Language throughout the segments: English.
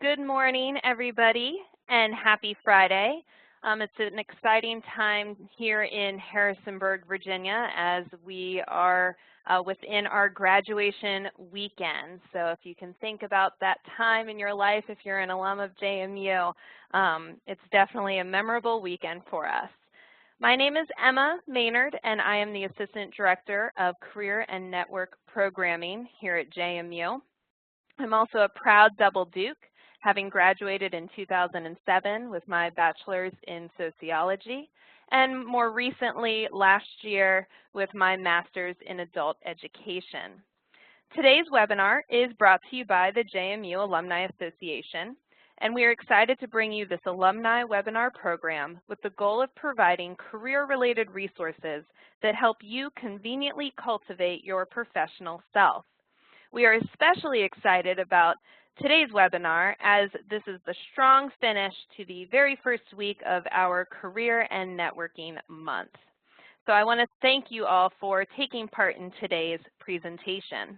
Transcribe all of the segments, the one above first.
Good morning, everybody, and happy Friday. It's an exciting time here in Harrisonburg, Virginia, as we are within our graduation weekend. So if you can think about that time in your life, if you're an alum of JMU, it's definitely a memorable weekend for us. My name is Emma Maynard, and I am the Assistant Director of Career and Network Programming here at JMU. I'm also a proud double Duke, having graduated in 2007 with my bachelor's in sociology, and more recently last year with my master's in adult education. Today's webinar is brought to you by the JMU Alumni Association, and we are excited to bring you this Alumni Webinar program with the goal of providing career-related resources that help you conveniently cultivate your professional self. We are especially excited about today's webinar, as this is the strong finish to the very first week of our Career and Networking Month. So I want to thank you all for taking part in today's presentation.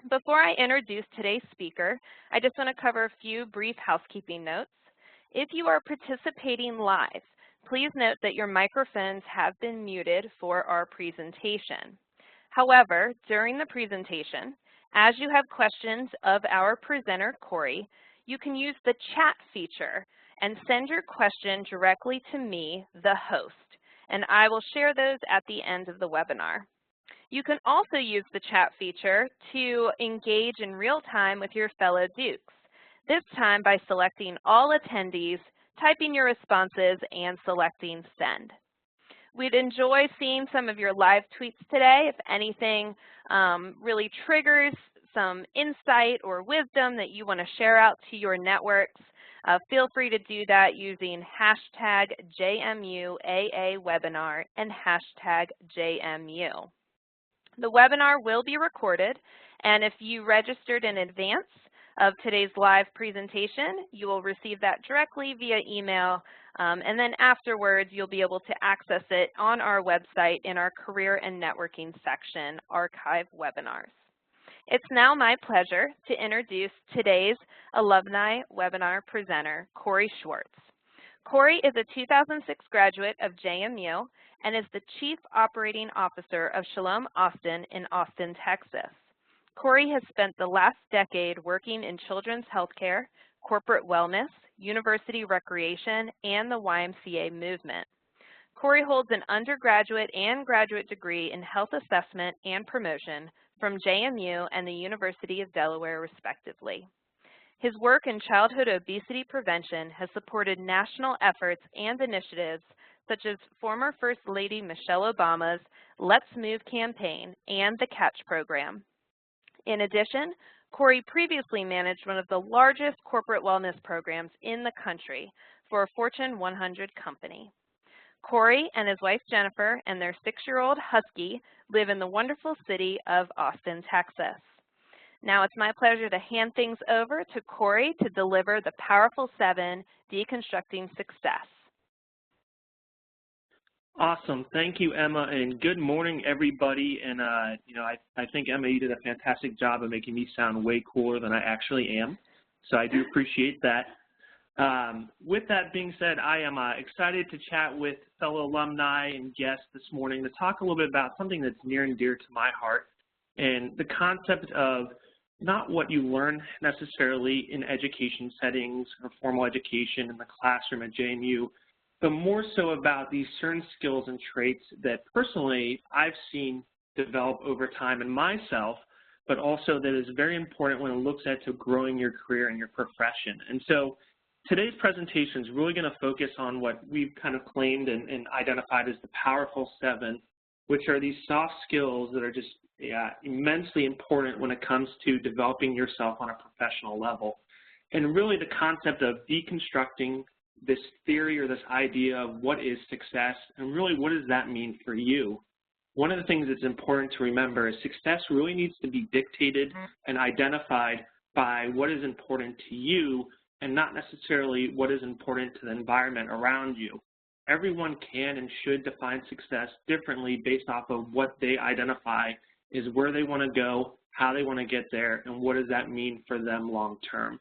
Before I introduce today's speaker, I just want to cover a few brief housekeeping notes. If you are participating live, please note that your microphones have been muted for our presentation. However, during the presentation, as you have questions of our presenter, Corey, you can use the chat feature and send your question directly to me, the host, and I will share those at the end of the webinar. You can also use the chat feature to engage in real time with your fellow Dukes, this time by selecting all attendees, typing your responses, and selecting send. We'd enjoy seeing some of your live tweets today. If anything really triggers some insight or wisdom that you want to share out to your networks, feel free to do that using hashtag JMUAAwebinar and hashtag JMU. The webinar will be recorded, and if you registered in advance of today's live presentation, you will receive that directly via email, and then afterwards you'll be able to access it on our website in our Career and Networking section, Archive Webinars. It's now my pleasure to introduce today's Alumni Webinar presenter, Corey Schwartz. Corey is a 2006 graduate of JMU and is the Chief Operating Officer of Shalom Austin in Austin, Texas. Corey has spent the last decade working in children's healthcare, corporate wellness, university recreation, and the YMCA movement. Corey holds an undergraduate and graduate degree in health assessment and promotion from JMU and the University of Delaware, respectively. His work in childhood obesity prevention has supported national efforts and initiatives such as former First Lady Michelle Obama's Let's Move campaign and the CATCH program. In addition, Corey previously managed one of the largest corporate wellness programs in the country for a Fortune 100 company. Corey and his wife Jennifer and their 6-year-old husky live in the wonderful city of Austin, Texas. Now it's my pleasure to hand things over to Corey to deliver the Powerful 7, Deconstructing Success. Awesome. Thank you, Emma, and good morning, everybody. And, I think, Emma, you did a fantastic job of making me sound way cooler than I actually am, so I do appreciate that. With that being said, I am excited to chat with fellow alumni and guests this morning to talk a little bit about something that's near and dear to my heart, and the concept of not what you learn necessarily in education settings or formal education in the classroom at JMU, but more so about these certain skills and traits that personally I've seen develop over time in myself, but also that is very important when it looks at to growing your career and your profession. And so today's presentation is really going to focus on what we've kind of claimed and identified as the Powerful 7, which are these soft skills that are just immensely important when it comes to developing yourself on a professional level. And really the concept of deconstructing this theory or this idea of what is success and really what does that mean for you. One of the things that's important to remember is success really needs to be dictated and identified by what is important to you and not necessarily what is important to the environment around you. Everyone can and should define success differently based off of what they identify is where they want to go, how they want to get there, and what does that mean for them long term.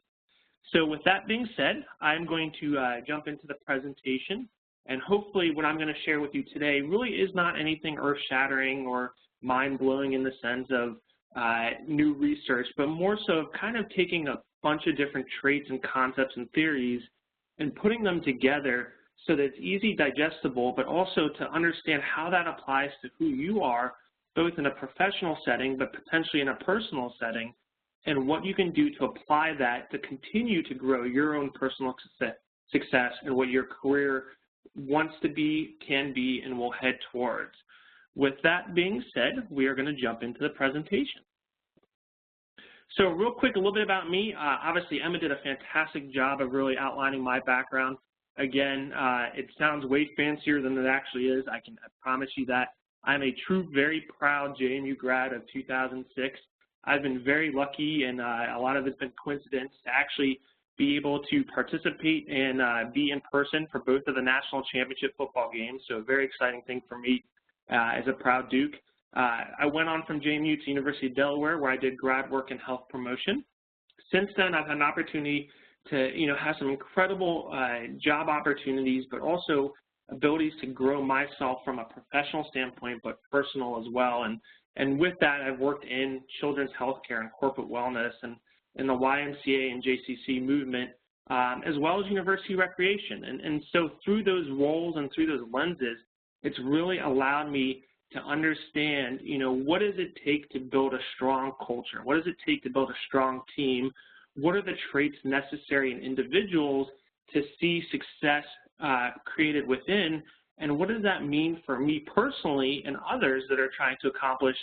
So with that being said, I'm going to jump into the presentation, and hopefully what I'm going to share with you today really is not anything earth-shattering or mind-blowing in the sense of new research, but more so of kind of taking a bunch of different traits and concepts and theories and putting them together so that it's easy, digestible, but also to understand how that applies to who you are, both in a professional setting, but potentially in a personal setting, and what you can do to apply that to continue to grow your own personal success and what your career wants to be, can be, and will head towards. With that being said, we are going to jump into the presentation. So real quick, a little bit about me. Obviously, Emma did a fantastic job of really outlining my background. Again, it sounds way fancier than it actually is. I promise you that. I'm a true, very proud JMU grad of 2006. I've been very lucky, and a lot of it's been coincidence, to actually be able to participate and be in person for both of the national championship football games. So a very exciting thing for me as a proud Duke. I went on from JMU to University of Delaware, where I did grad work in health promotion. Since then, I've had an opportunity to, have some incredible job opportunities, but also abilities to grow myself from a professional standpoint, but personal as well. And with that, I've worked in children's healthcare and corporate wellness and in the YMCA and JCC movement, as well as university recreation. And so through those roles and through those lenses, it's really allowed me to understand, what does it take to build a strong culture? What does it take to build a strong team? What are the traits necessary in individuals to see success created within? And what does that mean for me personally and others that are trying to accomplish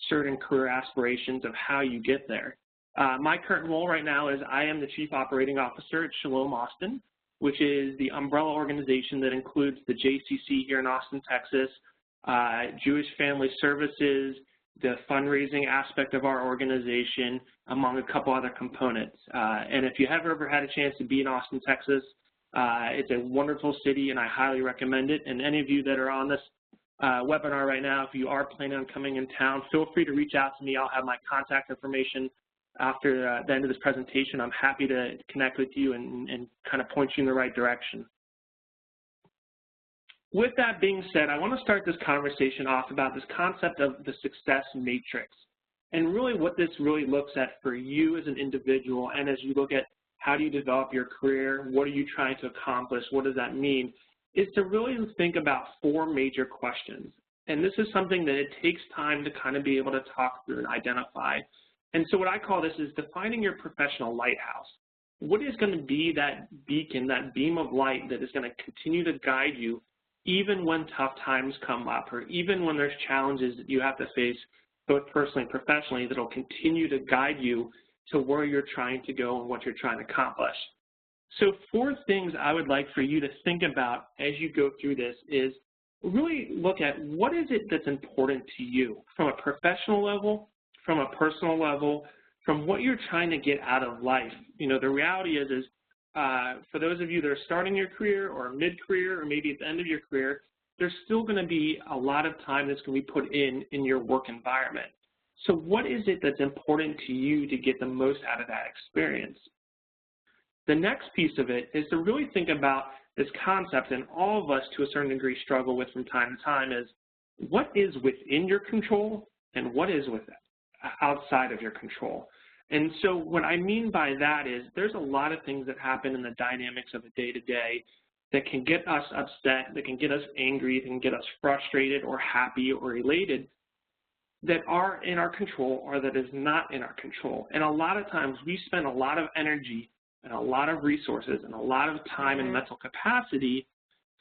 certain career aspirations of how you get there? My current role right now is I am the Chief Operating Officer at Shalom Austin, which is the umbrella organization that includes the JCC here in Austin, Texas, Jewish Family Services, the fundraising aspect of our organization, among a couple other components. And if you have ever had a chance to be in Austin, Texas, it's a wonderful city, and I highly recommend it. And any of you that are on this webinar right now, if you are planning on coming in town, feel free to reach out to me. I'll have my contact information after the end of this presentation. I'm happy to connect with you and kind of point you in the right direction. With that being said, I want to start this conversation off about this concept of the success matrix, and really what this really looks at for you as an individual, and as you look at how do you develop your career, what are you trying to accomplish, what does that mean, is to really think about 4 major questions. And this is something that it takes time to kind of be able to talk through and identify. And so what I call this is defining your professional lighthouse. What is going to be that beacon, that beam of light that is going to continue to guide you even when tough times come up, or even when there's challenges that you have to face both personally and professionally, that will continue to guide you to where you're trying to go and what you're trying to accomplish. So 4 things I would like for you to think about as you go through this is really look at what is it that's important to you from a professional level, from a personal level, from what you're trying to get out of life. The reality is for those of you that are starting your career or mid-career or maybe at the end of your career, there's still going to be a lot of time that's going to be put in your work environment. So what is it that's important to you to get the most out of that experience? The next piece of it is to really think about this concept, and all of us to a certain degree struggle with from time to time, is what is within your control and what is outside of your control. And so what I mean by that is there's a lot of things that happen in the dynamics of the day-to-day that can get us upset, that can get us angry, that can get us frustrated or happy or elated, that are in our control or that is not in our control. And a lot of times we spend a lot of energy and a lot of resources and a lot of time and mental capacity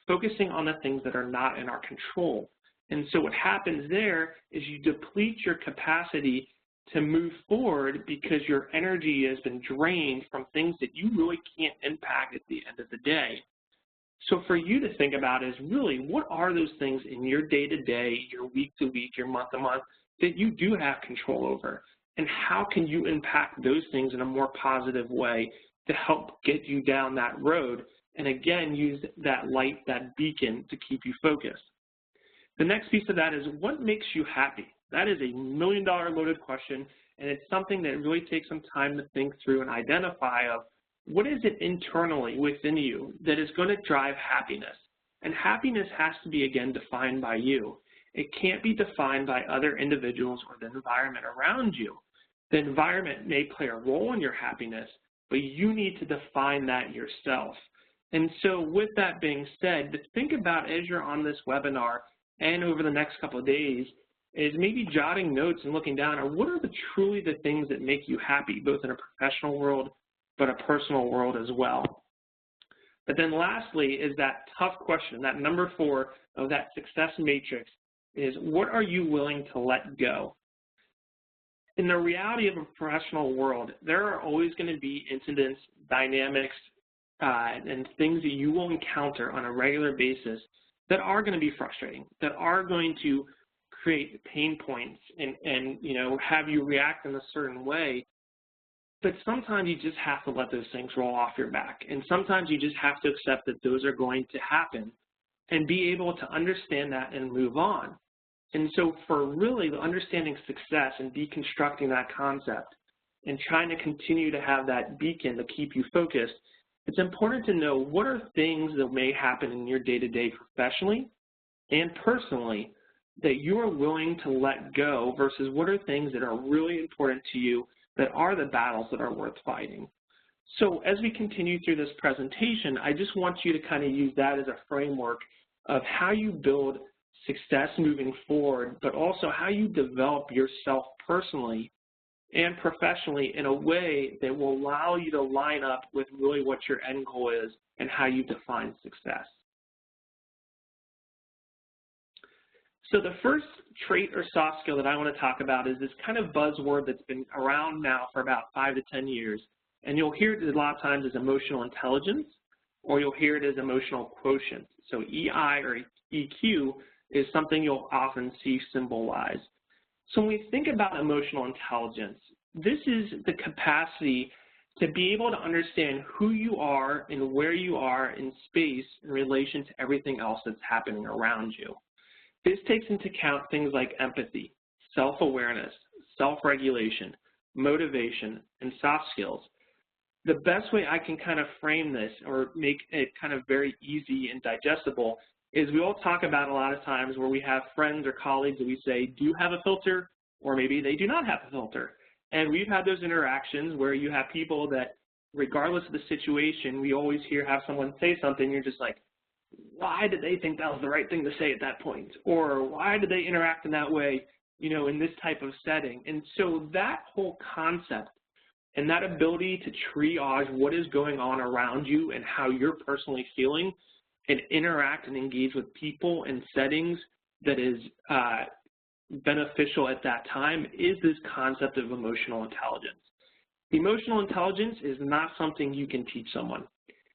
focusing on the things that are not in our control. And so what happens there is you deplete your capacity to move forward because your energy has been drained from things that you really can't impact at the end of the day. So for you to think about is really what are those things in your day-to-day, your week-to-week, your month-to-month that you do have control over, and how can you impact those things in a more positive way to help get you down that road, and again use that light, that beacon, to keep you focused. The next piece of that is what makes you happy. That is a million-dollar loaded question, and it's something that really takes some time to think through and identify of what is it internally within you that is going to drive happiness? And happiness has to be, again, defined by you. It can't be defined by other individuals or the environment around you. The environment may play a role in your happiness, but you need to define that yourself. And so with that being said, think about as you're on this webinar and over the next couple of days is maybe jotting notes and looking down at what are truly the things that make you happy, both in a professional world, but a personal world as well. But then lastly is that tough question, that number 4 of that success matrix is what are you willing to let go? In the reality of a professional world, there are always going to be incidents, dynamics, and things that you will encounter on a regular basis that are going to be frustrating, that are going to create pain points and have you react in a certain way. But sometimes you just have to let those things roll off your back. And sometimes you just have to accept that those are going to happen and be able to understand that and move on. And so for really understanding success and deconstructing that concept and trying to continue to have that beacon to keep you focused, it's important to know what are things that may happen in your day-to-day professionally and personally that you are willing to let go versus what are things that are really important to you that are the battles that are worth fighting. So as we continue through this presentation, I just want you to kind of use that as a framework of how you build success moving forward, but also how you develop yourself personally and professionally in a way that will allow you to line up with really what your end goal is and how you define success. So the first trait or soft skill that I want to talk about is this kind of buzzword that's been around now for about 5 to 10 years. And you'll hear it a lot of times as emotional intelligence, or you'll hear it as emotional quotient. So EI or EQ is something you'll often see symbolized. So when we think about emotional intelligence, this is the capacity to be able to understand who you are and where you are in space in relation to everything else that's happening around you. This takes into account things like empathy, self-awareness, self-regulation, motivation, and soft skills. The best way I can kind of frame this or make it kind of very easy and digestible is we all talk about a lot of times where we have friends or colleagues and we say, do you have a filter? Or maybe they do not have a filter. And we've had those interactions where you have people that, regardless of the situation, we always have someone say something, you're just like, why did they think that was the right thing to say at that point? Or why did they interact in that way, in this type of setting? And so that whole concept and that ability to triage what is going on around you and how you're personally feeling and interact and engage with people and settings that is beneficial at that time is this concept of emotional intelligence. Emotional intelligence is not something you can teach someone.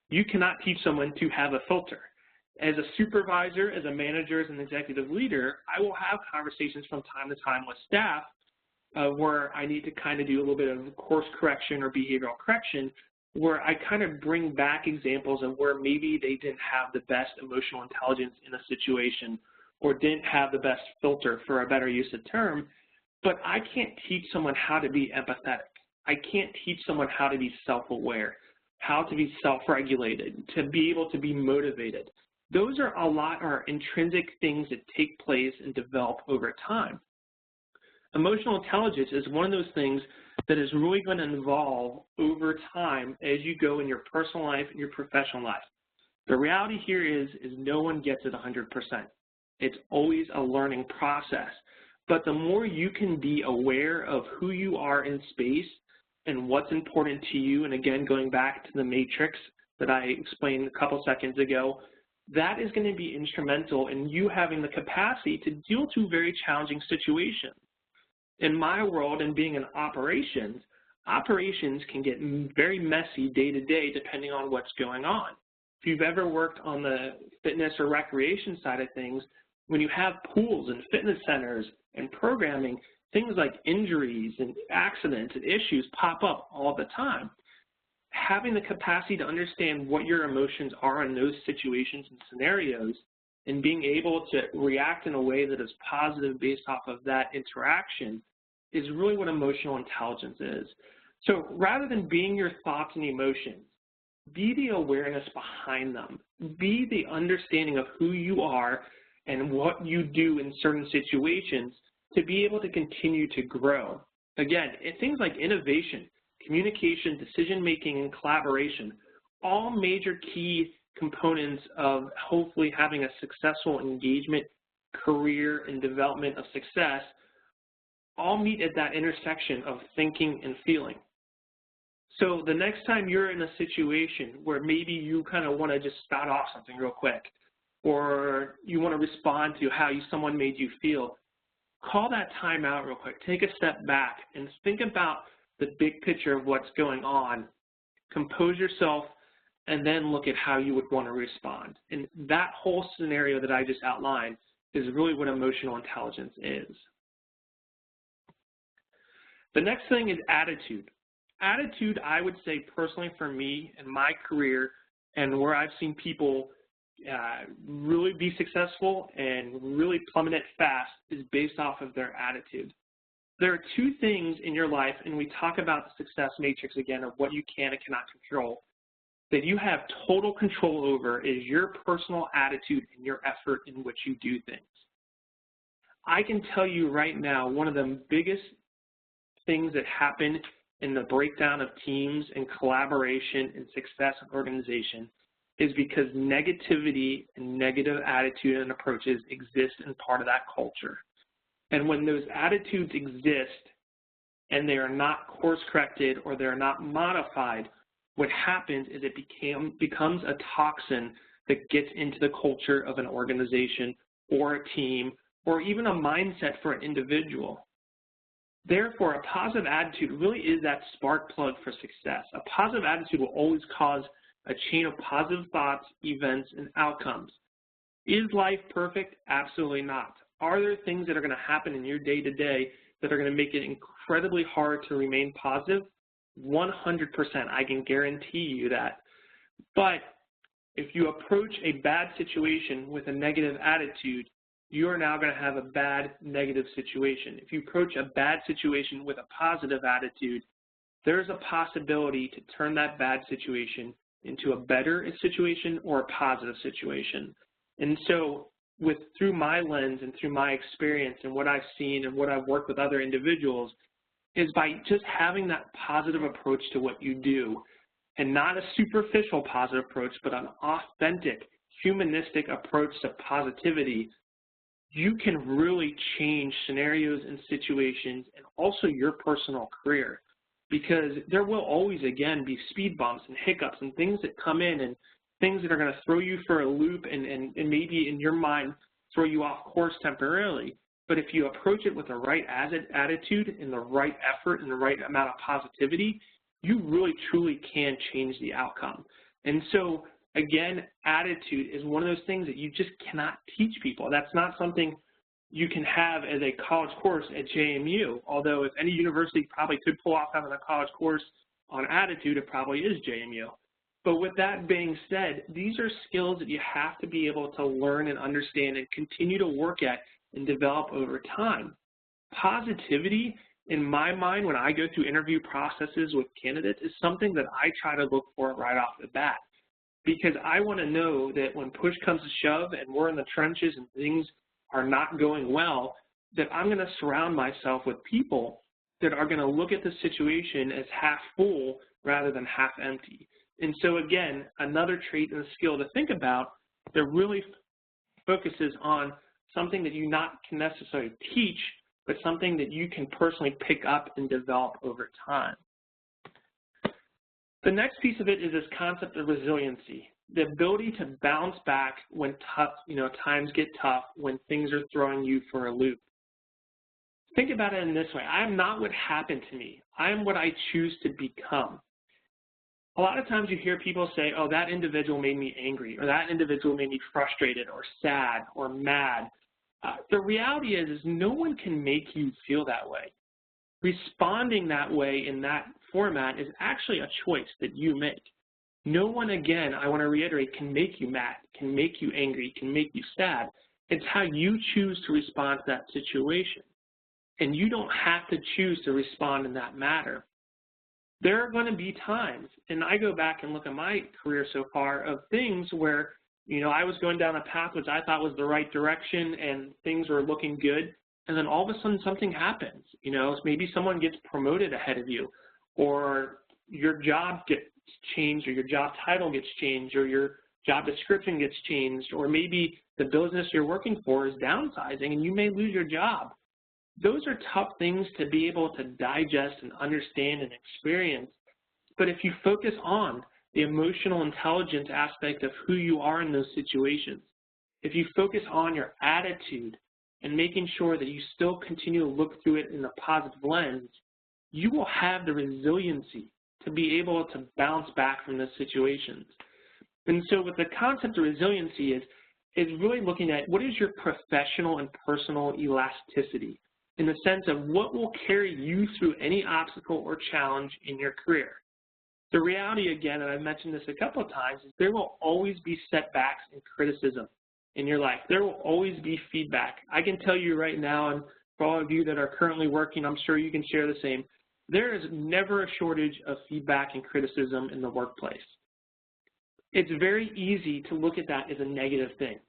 You cannot teach someone to have a filter. As a supervisor, as a manager, as an executive leader, I will have conversations from time to time with staff where I need to kind of do a little bit of course correction or behavioral correction, where I kind of bring back examples of where maybe they didn't have the best emotional intelligence in a situation or didn't have the best filter, for a better use of term, but I can't teach someone how to be empathetic. I can't teach someone how to be self-aware, how to be self-regulated, to be able to be motivated. Those are are intrinsic things that take place and develop over time. Emotional intelligence is one of those things that is really going to evolve over time as you go in your personal life and your professional life. The reality here is no one gets it 100%. It's always a learning process. But the more you can be aware of who you are in space and what's important to you, and again, going back to the matrix that I explained a couple seconds ago, that is going to be instrumental in you having the capacity to deal with very challenging situations. In my world and being in operations can get very messy day to day depending on what's going on. If you've ever worked on the fitness or recreation side of things, when you have pools and fitness centers and programming, things like injuries and accidents and issues pop up all the time. Having the capacity to understand what your emotions are in those situations and scenarios and being able to react in a way that is positive based off of that interaction is really what emotional intelligence is. So rather than being your thoughts and emotions, be the awareness behind them. Be the understanding of who you are and what you do in certain situations to be able to continue to grow. Again, things like innovation, communication, decision-making, and collaboration, all major key components of hopefully having a successful engagement, career, and development of success, all meet at that intersection of thinking and feeling. So the next time you're in a situation where maybe you kind of want to just spout off something real quick, or you want to respond to how someone made you feel, call that time out real quick. Take a step back and think about the big picture of what's going on. Compose yourself, and then look at how you would want to respond. And that whole scenario that I just outlined is really what emotional intelligence is. The next thing is attitude. Attitude, I would say personally for me in my career and where I've seen people really be successful and really plummet fast, is based off of their attitude. There are two things in your life, and we talk about the success matrix again of what you can and cannot control, that you have total control over is your personal attitude and your effort in which you do things. I can tell you right now, one of the biggest things that happen in the breakdown of teams and collaboration and success of organization is because negativity and negative attitude and approaches exist in part of that culture. And when those attitudes exist and they are not course corrected or they're not modified, what happens is it becomes a toxin that gets into the culture of an organization or a team or even a mindset for an individual. Therefore, a positive attitude really is that spark plug for success. A positive attitude will always cause a chain of positive thoughts, events, and outcomes. Is life perfect? Absolutely not. Are there things that are going to happen in your day-to-day that are going to make it incredibly hard to remain positive? 100%, I can guarantee you that. But if you approach a bad situation with a negative attitude, you are now going to have a bad negative situation. If you approach a bad situation with a positive attitude, there's a possibility to turn that bad situation into a better situation or a positive situation. And so through my lens and through my experience and what I've seen and what I've worked with other individuals is by just having that positive approach to what you do, and not a superficial positive approach, but an authentic, humanistic approach to positivity, you can really change scenarios and situations and also your personal career. Because there will always, again, be speed bumps and hiccups and things that come in and things that are going to throw you for a loop and maybe in your mind throw you off course temporarily. But if you approach it with the right attitude and the right effort and the right amount of positivity, you really truly can change the outcome. And so, again, attitude is one of those things that you just cannot teach people. That's not something you can have as a college course at JMU, although if any university probably could pull off having a college course on attitude, it probably is JMU. But with that being said, these are skills that you have to be able to learn and understand and continue to work at and develop over time. Positivity, in my mind, when I go through interview processes with candidates, is something that I try to look for right off the bat. Because I want to know that when push comes to shove and we're in the trenches and things are not going well, that I'm going to surround myself with people that are going to look at the situation as half full rather than half empty. And so, again, another trait and skill to think about that really focuses on something that you not can necessarily teach, but something that you can personally pick up and develop over time. The next piece of it is this concept of resiliency, the ability to bounce back when times get tough, when things are throwing you for a loop. Think about it in this way. I am not what happened to me. I am what I choose to become. A lot of times you hear people say, oh, that individual made me angry, or that individual made me frustrated or sad or mad. The reality is no one can make you feel that way. Responding that way in that format is actually a choice that you make. No one, again, I want to reiterate, can make you mad, can make you angry, can make you sad. It's how you choose to respond to that situation. And you don't have to choose to respond in that manner. there are going to be times, and I go back and look at my career so far, of things where, you know, I was going down a path which I thought was the right direction and things were looking good, and then all of a sudden something happens. You know, maybe someone gets promoted ahead of you, or your job gets changed, or your job title gets changed, or your job description gets changed, or maybe the business you're working for is downsizing and you may lose your job. Those are tough things to be able to digest and understand and experience. But if you focus on the emotional intelligence aspect of who you are in those situations, if you focus on your attitude and making sure that you still continue to look through it in a positive lens, you will have the resiliency to be able to bounce back from those situations. And so with the concept of resiliency is really looking at what is your professional and personal elasticity, in the sense of what will carry you through any obstacle or challenge in your career. The reality, again, and I've mentioned this a couple of times, is there will always be setbacks and criticism in your life. There will always be feedback. I can tell you right now, and for all of you that are currently working, I'm sure you can share the same, there is never a shortage of feedback and criticism in the workplace. It's very easy to look at that as a negative thing,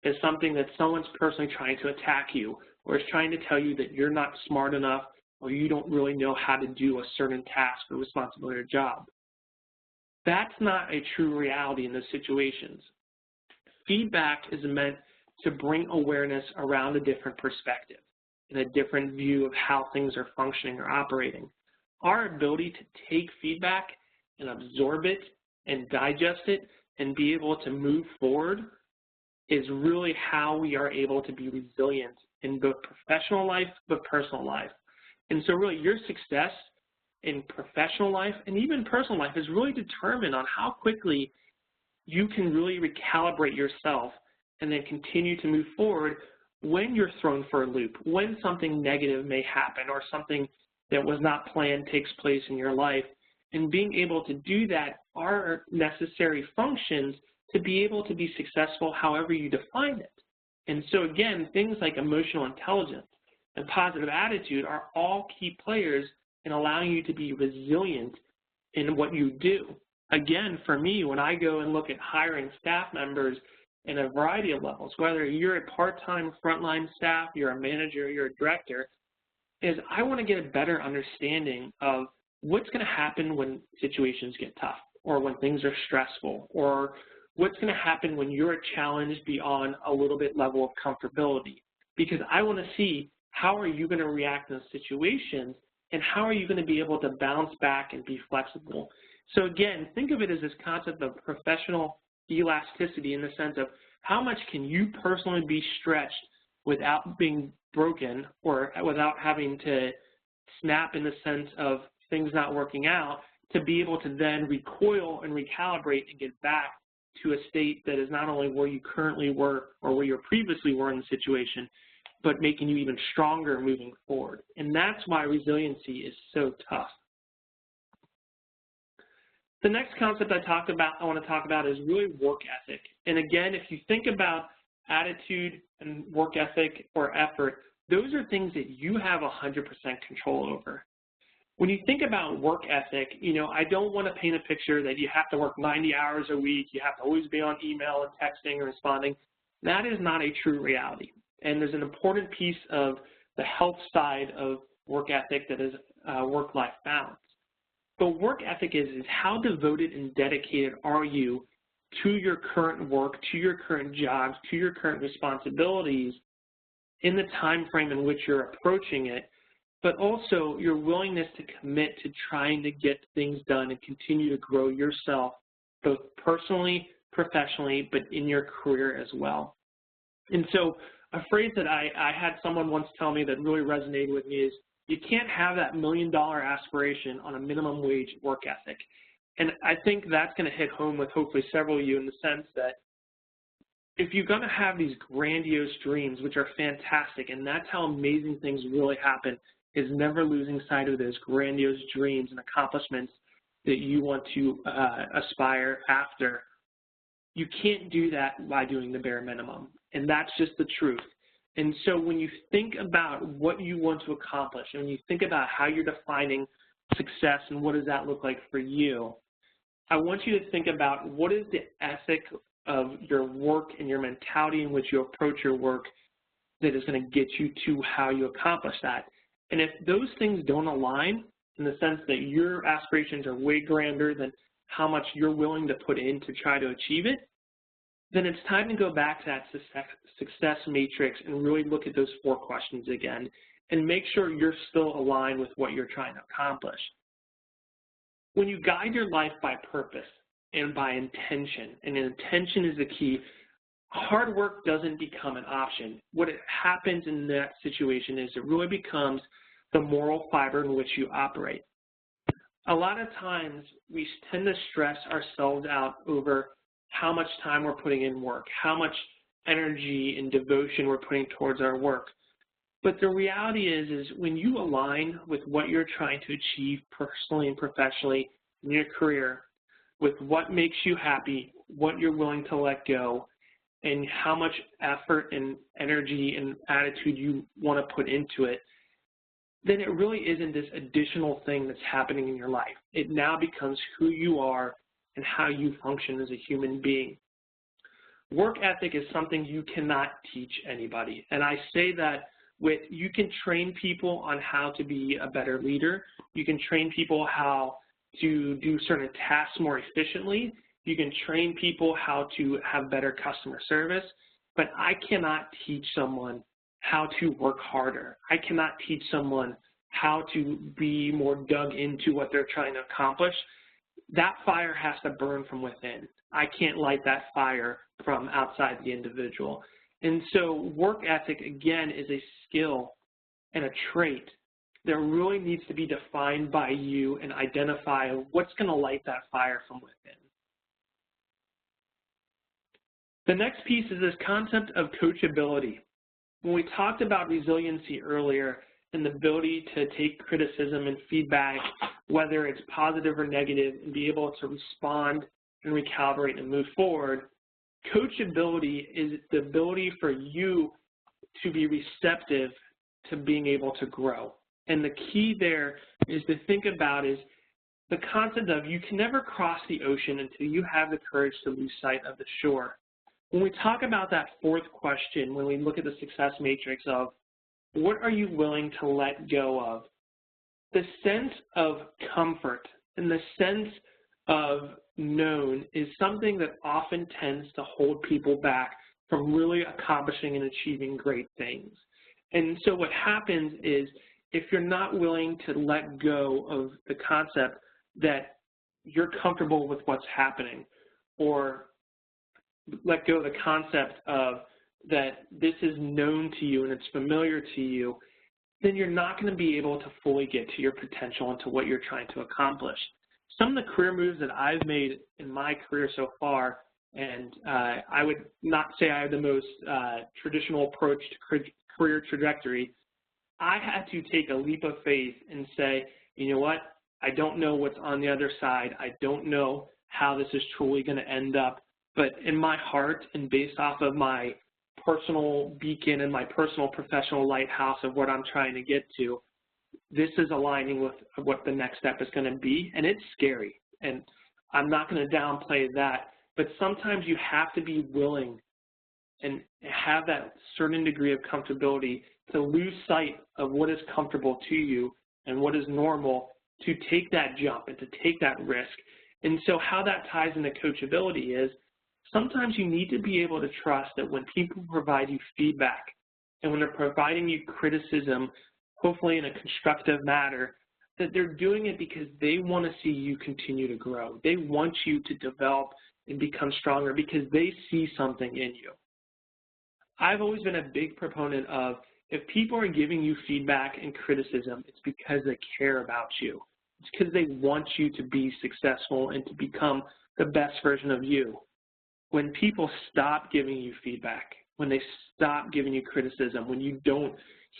as something that someone's personally trying to attack you, or is trying to tell you that you're not smart enough, or you don't really know how to do a certain task or responsibility or job. That's not a true reality in those situations. Feedback is meant to bring awareness around a different perspective and a different view of how things are functioning or operating. Our ability to take feedback and absorb it and digest it and be able to move forward is really how we are able to be resilient in both professional life but personal life. And so really your success in professional life and even personal life is really determined on how quickly you can really recalibrate yourself and then continue to move forward when you're thrown for a loop, when something negative may happen or something that was not planned takes place in your life. And being able to do that are necessary functions to be able to be successful however you define it. And so again, things like emotional intelligence and positive attitude are all key players in allowing you to be resilient in what you do. Again, for me, when I go and look at hiring staff members in a variety of levels, whether you're a part-time frontline staff, you're a manager, you're a director, is I want to get a better understanding of what's going to happen when situations get tough, or when things are stressful, or what's going to happen when you're challenged beyond a little bit level of comfortability. Because I want to see how are you going to react in those situations, and how are you going to be able to bounce back and be flexible. So again, think of it as this concept of professional elasticity in the sense of how much can you personally be stretched without being broken or without having to snap in the sense of things not working out, to be able to then recoil and recalibrate and get back to a state that is not only where you currently were or where you previously were in the situation, but making you even stronger moving forward. And that's why resiliency is so tough. The next concept I want to talk about is really work ethic. And again, if you think about attitude and work ethic or effort, those are things that you have 100% control over. When you think about work ethic, you know, I don't want to paint a picture that you have to work 90 hours a week, you have to always be on email and texting or responding. That is not a true reality. And there's an important piece of the health side of work ethic that is work-life balance. But work ethic is how devoted and dedicated are you to your current work, to your current jobs, to your current responsibilities in the time frame in which you're approaching it, but also your willingness to commit to trying to get things done and continue to grow yourself, both personally, professionally, but in your career as well. And so a phrase that I had someone once tell me that really resonated with me is, you can't have that $1 million aspiration on a minimum wage work ethic. And I think that's going to hit home with hopefully several of you in the sense that if you're going to have these grandiose dreams, which are fantastic, and that's how amazing things really happen, is never losing sight of those grandiose dreams and accomplishments that you want to aspire after. You can't do that by doing the bare minimum, and that's just the truth. And so when you think about what you want to accomplish, and when you think about how you're defining success and what does that look like for you, I want you to think about what is the ethic of your work and your mentality in which you approach your work that is going to get you to how you accomplish that. And if those things don't align in the sense that your aspirations are way grander than how much you're willing to put in to try to achieve it, then it's time to go back to that success matrix and really look at those 4 questions again and make sure you're still aligned with what you're trying to accomplish. When you guide your life by purpose and by intention, and intention is the key, hard work doesn't become an option. What happens in that situation is it really becomes the moral fiber in which you operate. A lot of times we tend to stress ourselves out over how much time we're putting in work, how much energy and devotion we're putting towards our work. But the reality is when you align with what you're trying to achieve personally and professionally in your career, with what makes you happy, what you're willing to let go, and how much effort and energy and attitude you want to put into it, then it really isn't this additional thing that's happening in your life. It now becomes who you are and how you function as a human being. Work ethic is something you cannot teach anybody. And I say that you can train people on how to be a better leader. You can train people how to do certain tasks more efficiently. You can train people how to have better customer service. But I cannot teach someone how to work harder. I cannot teach someone how to be more dug into what they're trying to accomplish. That fire has to burn from within. I can't light that fire from outside the individual. And so work ethic, again, is a skill and a trait that really needs to be defined by you and identify what's going to light that fire from within. The next piece is this concept of coachability. When we talked about resiliency earlier and the ability to take criticism and feedback, whether it's positive or negative, and be able to respond and recalibrate and move forward, coachability is the ability for you to be receptive to being able to grow. And the key there is to think about is the concept of you can never cross the ocean until you have the courage to lose sight of the shore. When we talk about that 4th question, when we look at the success matrix of what are you willing to let go of, the sense of comfort and the sense of known is something that often tends to hold people back from really accomplishing and achieving great things. And so what happens is if you're not willing to let go of the concept that you're comfortable with what's happening, or let go of the concept of that this is known to you and it's familiar to you, then you're not going to be able to fully get to your potential and to what you're trying to accomplish. Some of the career moves that I've made in my career so far, and I would not say I have the most traditional approach to career trajectory, I had to take a leap of faith and say, you know what, I don't know what's on the other side. I don't know how this is truly going to end up. But in my heart and based off of my personal beacon and my personal professional lighthouse of what I'm trying to get to, this is aligning with what the next step is going to be. And it's scary. And I'm not going to downplay that. But sometimes you have to be willing and have that certain degree of comfortability to lose sight of what is comfortable to you and what is normal, to take that jump and to take that risk. And so how that ties into coachability is sometimes you need to be able to trust that when people provide you feedback and when they're providing you criticism, hopefully in a constructive manner, that they're doing it because they want to see you continue to grow. They want you to develop and become stronger because they see something in you. I've always been a big proponent of if people are giving you feedback and criticism, it's because they care about you. It's because they want you to be successful and to become the best version of you. When people stop giving you feedback, when they stop giving you criticism, when you don't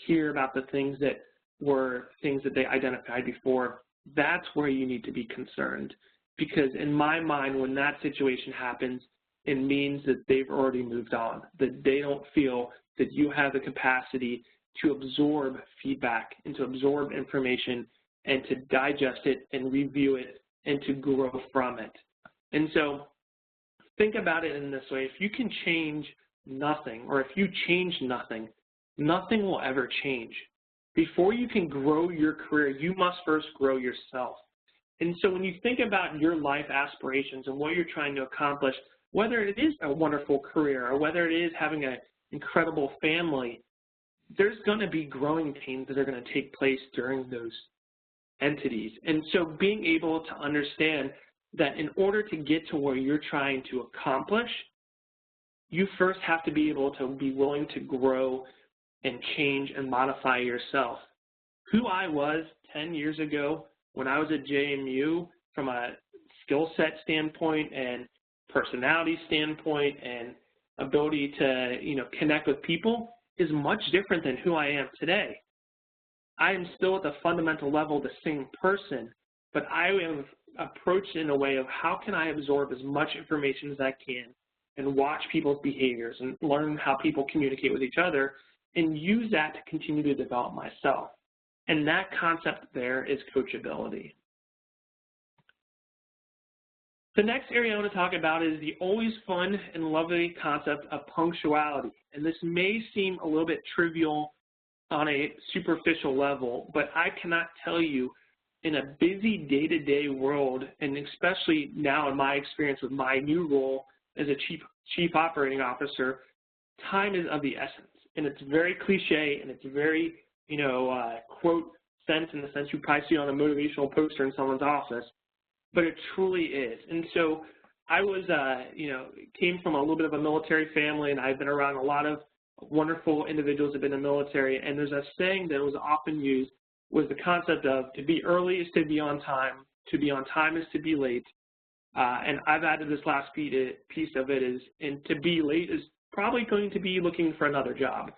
hear about the things that were things that they identified before, that's where you need to be concerned. Because in my mind, when that situation happens, it means that they've already moved on, that they don't feel that you have the capacity to absorb feedback and to absorb information and to digest it and review it and to grow from it. And so think about it in this way. If you can change nothing, or if you change nothing, nothing will ever change. Before you can grow your career, you must first grow yourself. And so when you think about your life aspirations and what you're trying to accomplish, whether it is a wonderful career or whether it is having an incredible family, there's going to be growing pains that are going to take place during those entities. And so being able to understand that in order to get to where you're trying to accomplish, you first have to be able to be willing to grow and change and modify yourself. Who I was 10 years ago when I was at JMU, from a skill set standpoint and personality standpoint and ability to, connect with people, is much different than who I am today. I am still at the fundamental level the same person, but I am approached in a way of how can I absorb as much information as I can and watch people's behaviors and learn how people communicate with each other and use that to continue to develop myself. And that concept there is coachability. The next area I want to talk about is the always fun and lovely concept of punctuality. And this may seem a little bit trivial on a superficial level, but I cannot tell you, in a busy day-to-day world, and especially now in my experience with my new role as a chief operating officer, time is of the essence. And it's very cliche, and it's very, quote sense in the sense you probably see on a motivational poster in someone's office, but it truly is. And so I was, came from a little bit of a military family, and I've been around a lot of wonderful individuals that have been in the military, and there's a saying that was often used was the concept of to be early is to be on time is to be late, and I've added this last piece of it is, and to be late is probably going to be looking for another job.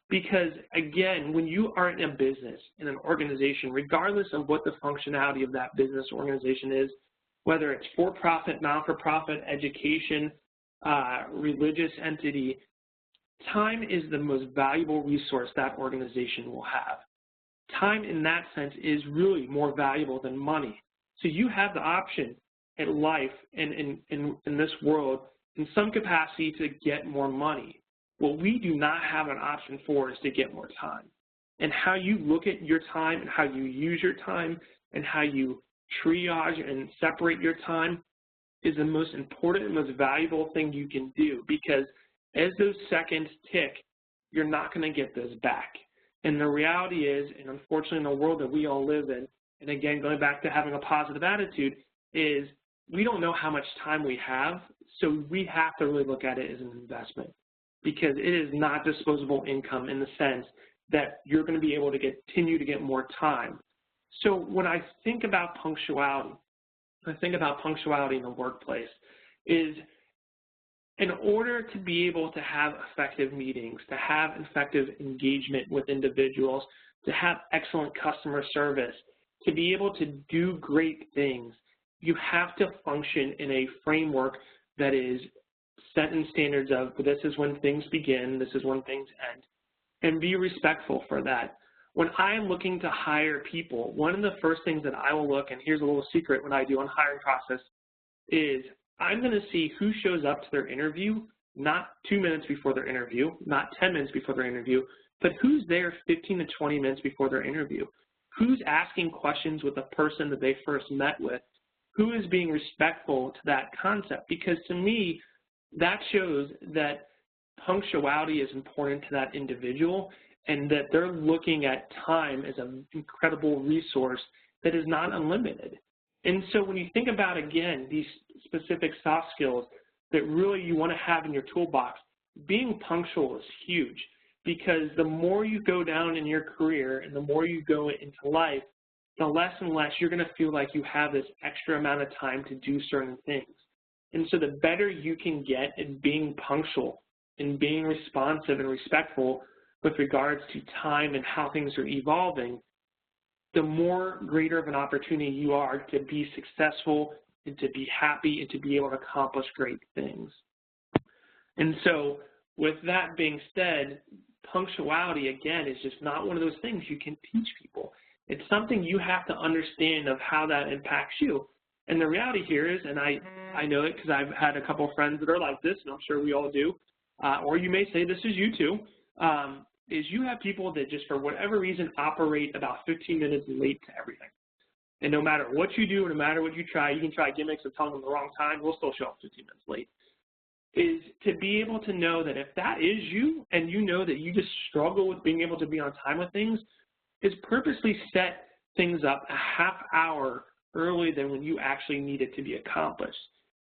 Because again, when you are in a business, in an organization, regardless of what the functionality of that business organization is, whether it's for-profit, non-for-profit, education, religious entity, time is the most valuable resource that organization will have. Time in that sense is really more valuable than money. So you have the option in life and in this world in some capacity to get more money. What we do not have an option for is to get more time. And how you look at your time and how you use your time and how you triage and separate your time is the most important and most valuable thing you can do, because as those seconds tick, you're not going to get those back. And the reality is, and unfortunately in the world that we all live in, and again, going back to having a positive attitude, is we don't know how much time we have, so we have to really look at it as an investment, because it is not disposable income in the sense that you're going to be able to continue to get more time. So when I think about punctuality, I think about punctuality in the workplace is in order to be able to have effective meetings, to have effective engagement with individuals, to have excellent customer service, to be able to do great things, you have to function in a framework that is set in standards of this is when things begin, this is when things end, and be respectful for that. When I am looking to hire people, one of the first things that I will look, and here's a little secret when I do on hiring process, is I'm going to see who shows up to their interview, not 2 minutes before their interview, not 10 minutes before their interview, but who's there 15 to 20 minutes before their interview. Who's asking questions with the person that they first met with? Who is being respectful to that concept? Because to me, that shows that punctuality is important to that individual and that they're looking at time as an incredible resource that is not unlimited. And so when you think about, again, these specific soft skills that really you want to have in your toolbox, being punctual is huge, because the more you go down in your career and the more you go into life, the less and less you're going to feel like you have this extra amount of time to do certain things. And so the better you can get at being punctual and being responsive and respectful with regards to time and how things are evolving, the more greater of an opportunity you are to be successful and to be happy and to be able to accomplish great things. And so with that being said, punctuality, again, is just not one of those things you can teach people. It's something you have to understand of how that impacts you. And the reality here is, and I know it because I've had a couple of friends that are like this, and I'm sure we all do, or you may say this is you too, is you have people that just for whatever reason operate about 15 minutes late to everything. And no matter what you do, no matter what you can try gimmicks of telling them the wrong time, we'll still show up 15 minutes late. Is to be able to know that if that is you and you know that you just struggle with being able to be on time with things, is purposely set things up a half hour earlier than when you actually need it to be accomplished.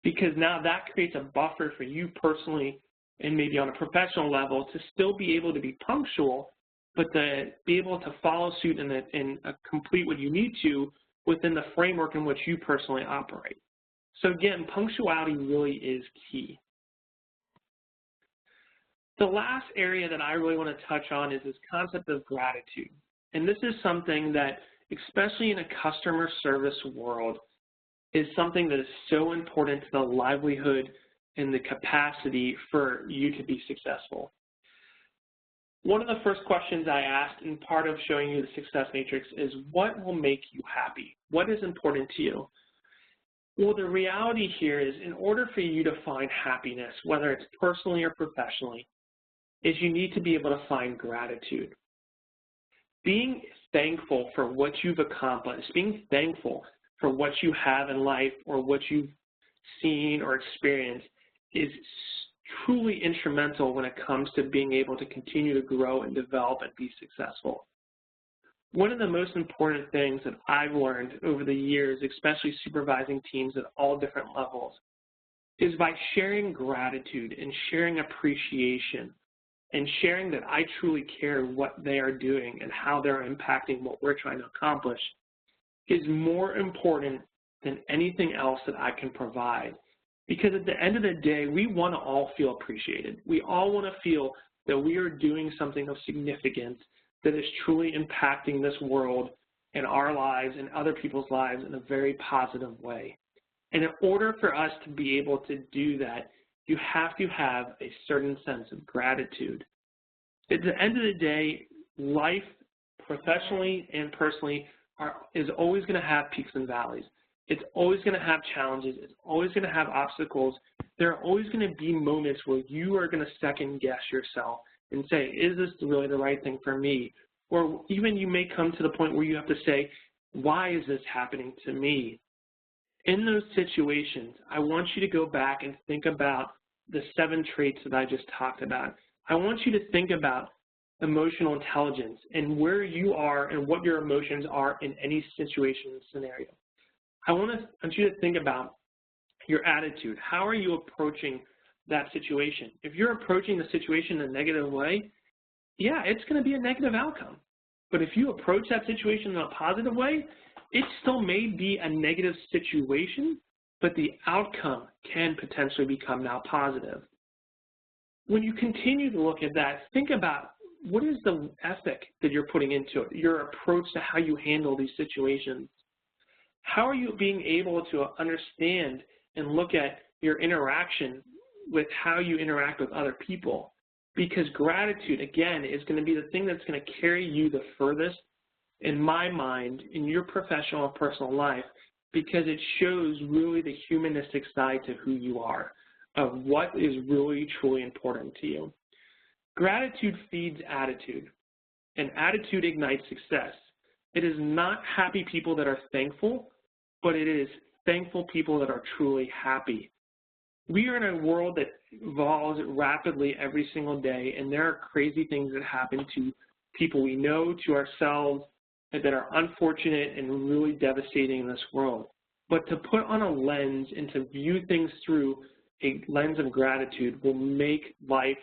Because now that creates a buffer for you personally and maybe on a professional level to still be able to be punctual, but to be able to follow suit and complete what you need to within the framework in which you personally operate. So again, punctuality really is key. The last area that I really want to touch on is this concept of gratitude. And this is something that, especially in a customer service world, is something that is so important to the livelihood and the capacity for you to be successful. One of the first questions I asked in part of showing you the success matrix is, what will make you happy? What is important to you? Well, the reality here is, in order for you to find happiness, whether it's personally or professionally, is you need to be able to find gratitude. Being thankful for what you've accomplished, being thankful for what you have in life or what you've seen or experienced is truly instrumental when it comes to being able to continue to grow and develop and be successful. One of the most important things that I've learned over the years, especially supervising teams at all different levels, is by sharing gratitude and sharing appreciation and sharing that I truly care what they are doing and how they're impacting what we're trying to accomplish is more important than anything else that I can provide. Because at the end of the day, we want to all feel appreciated. We all want to feel that we are doing something of significance that is truly impacting this world and our lives and other people's lives in a very positive way. And in order for us to be able to do that, you have to have a certain sense of gratitude. At the end of the day, life, professionally and personally, is always going to have peaks and valleys. It's always going to have challenges. It's always going to have obstacles. There are always going to be moments where you are going to second guess yourself and say, is this really the right thing for me? Or even you may come to the point where you have to say, why is this happening to me? In those situations, I want you to go back and think about the 7 traits that I just talked about. I want you to think about emotional intelligence and where you are and what your emotions are in any situation and scenario. I want you to think about your attitude. How are you approaching that situation? If you're approaching the situation in a negative way, yeah, it's going to be a negative outcome. But if you approach that situation in a positive way, it still may be a negative situation, but the outcome can potentially become now positive. When you continue to look at that, think about what is the ethic that you're putting into it, your approach to how you handle these situations. How are you being able to understand and look at your interaction with how you interact with other people? Because gratitude, again, is going to be the thing that's going to carry you the furthest, in my mind, in your professional and personal life, because it shows really the humanistic side to who you are, of what is really, truly important to you. Gratitude feeds attitude, and attitude ignites success. It is not happy people that are thankful, but it is thankful people that are truly happy. We are in a world that evolves rapidly every single day, and there are crazy things that happen to people we know, to ourselves, that are unfortunate and really devastating in this world. But to put on a lens and to view things through a lens of gratitude will make life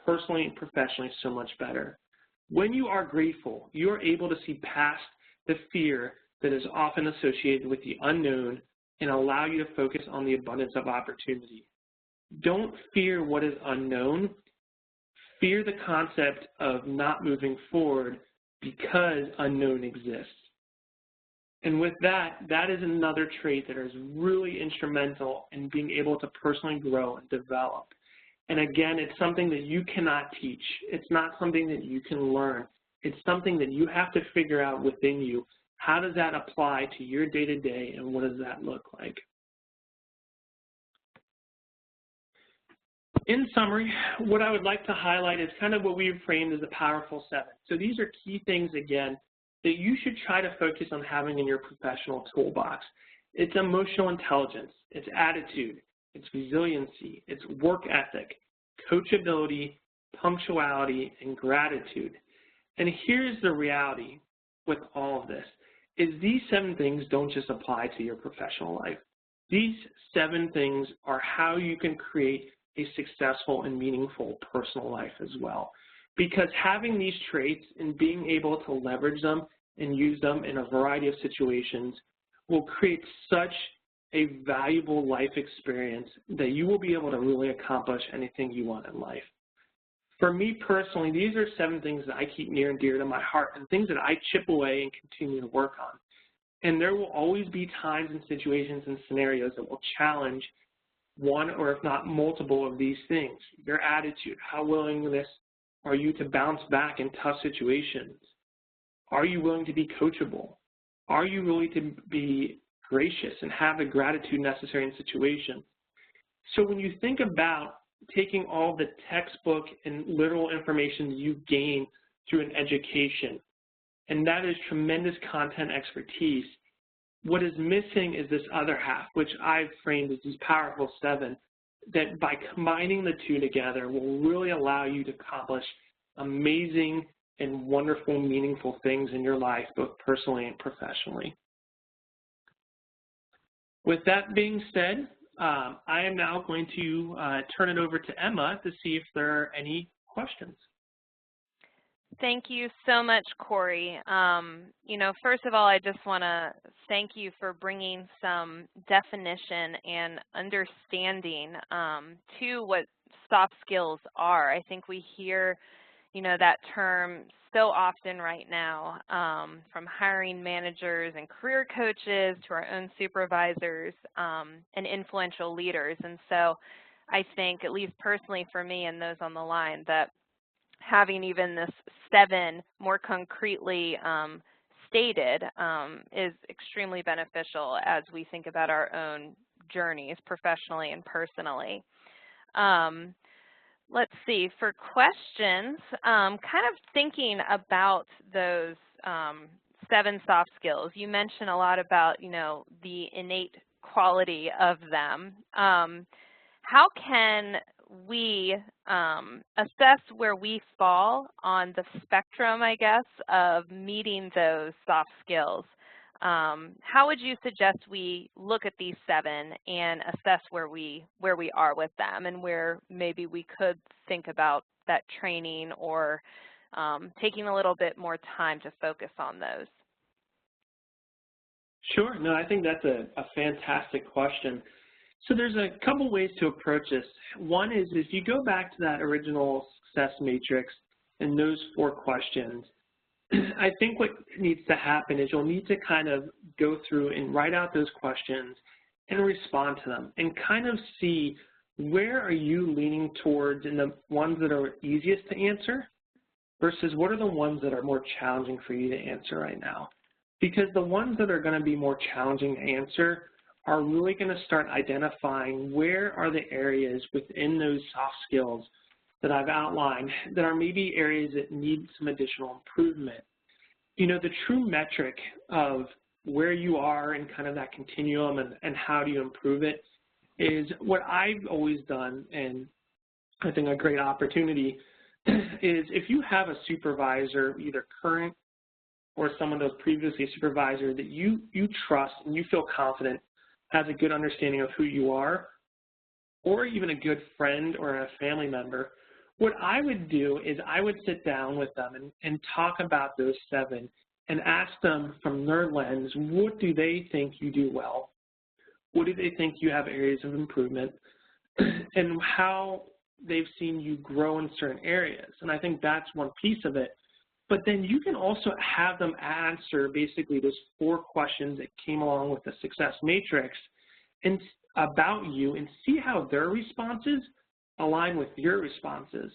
personally and professionally so much better. When you are grateful, you are able to see past the fear that is often associated with the unknown and allow you to focus on the abundance of opportunity. Don't fear what is unknown. Fear the concept of not moving forward because unknown exists. And with that, that is another trait that is really instrumental in being able to personally grow and develop. And again, it's something that you cannot teach. It's not something that you can learn. It's something that you have to figure out within you How does that apply to your day-to-day, and what does that look like? In summary, what I would like to highlight is kind of what we've framed as a powerful 7. So these are key things, again, that you should try to focus on having in your professional toolbox. It's emotional intelligence, it's attitude, it's resiliency, it's work ethic, coachability, punctuality, and gratitude. And here's the reality with all of this, is these 7 things don't just apply to your professional life. These 7 things are how you can create a successful and meaningful personal life as well. Because having these traits and being able to leverage them and use them in a variety of situations will create such a valuable life experience that you will be able to really accomplish anything you want in life. For me personally, these are 7 things that I keep near and dear to my heart and things that I chip away and continue to work on. And there will always be times and situations and scenarios that will challenge one or if not multiple of these things. Your attitude, how willingness are you to bounce back in tough situations? Are you willing to be coachable? Are you willing to be gracious and have the gratitude necessary in situations? So when you think about taking all the textbook and literal information you gain through an education, and that is tremendous content expertise, what is missing is this other half, which I've framed as these powerful 7, that by combining the 2 together will really allow you to accomplish amazing and wonderful, meaningful things in your life, both personally and professionally. With that being said, I am now going to turn it over to Emma to see if there are any questions. Thank you so much, Corey. You know, first of all, I just want to thank you for bringing some definition and understanding to what soft skills are. I think we hear, you know, that term so often right now, from hiring managers and career coaches to our own supervisors and influential leaders. And so I think, at least personally for me and those on the line, that having even this 7 more concretely stated is extremely beneficial as we think about our own journeys professionally and personally. Let's see, for questions, kind of thinking about those 7 soft skills. You mentioned a lot about, you know, the innate quality of them. How can we assess where we fall on the spectrum, I guess, of meeting those soft skills? How would you suggest we look at these 7 and assess where we are with them, and where maybe we could think about that training or taking a little bit more time to focus on those? Sure. No, I think that's a fantastic question. So there's a couple ways to approach this. One is if you go back to that original success matrix and those 4 questions, I think what needs to happen is you'll need to kind of go through and write out those questions and respond to them and kind of see where are you leaning towards in the ones that are easiest to answer versus what are the ones that are more challenging for you to answer right now. Because the ones that are going to be more challenging to answer are really going to start identifying where are the areas within those soft skills that I've outlined that are maybe areas that need some additional improvement. You know, the true metric of where you are in kind of that continuum and how do you improve it is what I've always done, and I think a great opportunity is if you have a supervisor, either current or someone that was previously a supervisor that you trust and you feel confident has a good understanding of who you are, or even a good friend or a family member, what I would do is I would sit down with them and talk about those 7 and ask them from their lens, what do they think you do well? What do they think you have areas of improvement? And how they've seen you grow in certain areas. And I think that's one piece of it. But then you can also have them answer basically those 4 questions that came along with the success matrix and about you, and see how their responses align with your responses.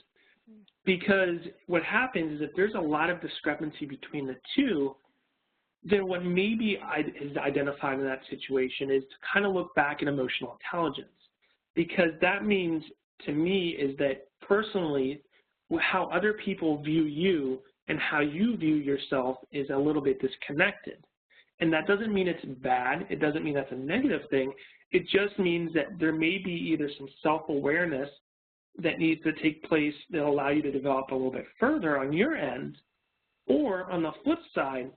Because what happens is if there's a lot of discrepancy between the 2, then what maybe is identified in that situation is to kind of look back at emotional intelligence, because that means to me is that personally how other people view you and how you view yourself is a little bit disconnected. And that doesn't mean it's bad. It doesn't mean that's a negative thing. It just means that there may be either some self-awareness that needs to take place that allow you to develop a little bit further on your end, or on the flip side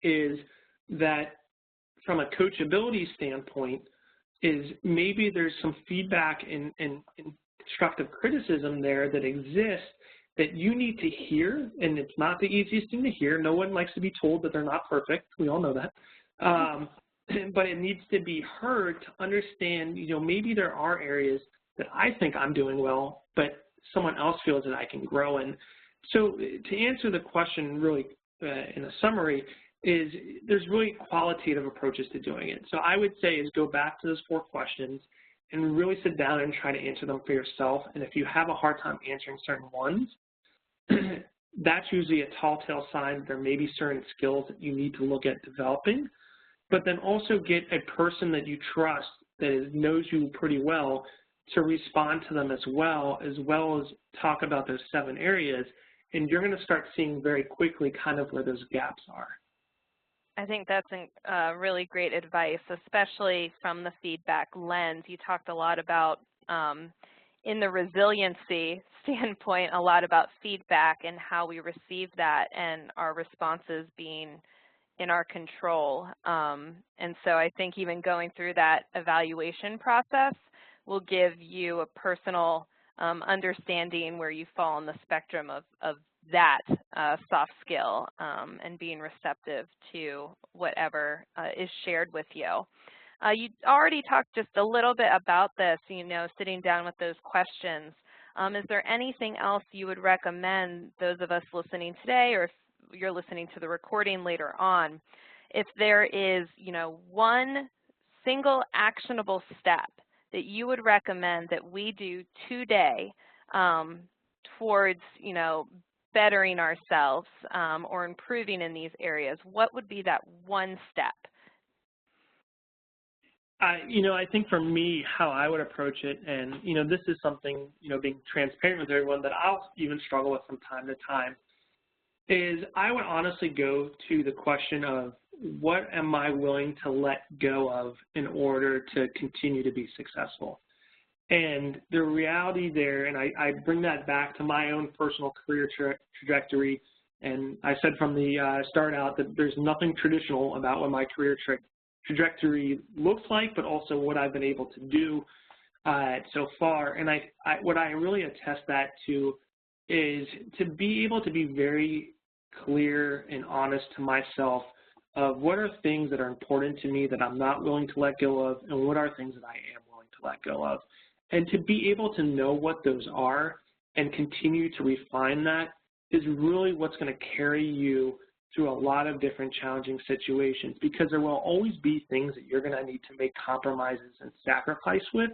is that from a coachability standpoint is maybe there's some feedback and constructive criticism there that exists that you need to hear, and it's not the easiest thing to hear. No one likes to be told that they're not perfect. We all know that. But it needs to be heard to understand, maybe there are areas that I think I'm doing well, but someone else feels that I can grow in. So to answer the question really in a summary is there's really qualitative approaches to doing it. So I would say is go back to those 4 questions and really sit down and try to answer them for yourself. And if you have a hard time answering certain ones, that's usually a tall tale sign that there may be certain skills that you need to look at developing. But then also get a person that you trust that knows you pretty well to respond to them as well as talk about those 7 areas. And you're going to start seeing very quickly kind of where those gaps are. I think that's really great advice, especially from the feedback lens. You talked a lot about, in the resiliency standpoint, a lot about feedback and how we receive that and our responses being in our control. And so I think even going through that evaluation process will give you a personal understanding where you fall on the spectrum of that soft skill and being receptive to whatever is shared with you. You already talked just a little bit about this, sitting down with those questions. Is there anything else you would recommend those of us listening today, or if you're listening to the recording later on, if there is, one single actionable step that you would recommend that we do today towards, bettering ourselves or improving in these areas, what would be that one step? I think for me, how I would approach it, and, this is something, being transparent with everyone that I'll even struggle with from time to time, is I would honestly go to the question of what am I willing to let go of in order to continue to be successful? And the reality there, and I bring that back to my own personal career trajectory, and I said from the start out that there's nothing traditional about what my career trajectory looks like, but also what I've been able to do so far. And what I really attest that to is to be able to be very clear and honest to myself of what are things that are important to me that I'm not willing to let go of, and what are things that I am willing to let go of. And to be able to know what those are and continue to refine that is really what's going to carry you through a lot of different challenging situations, because there will always be things that you're going to need to make compromises and sacrifice with.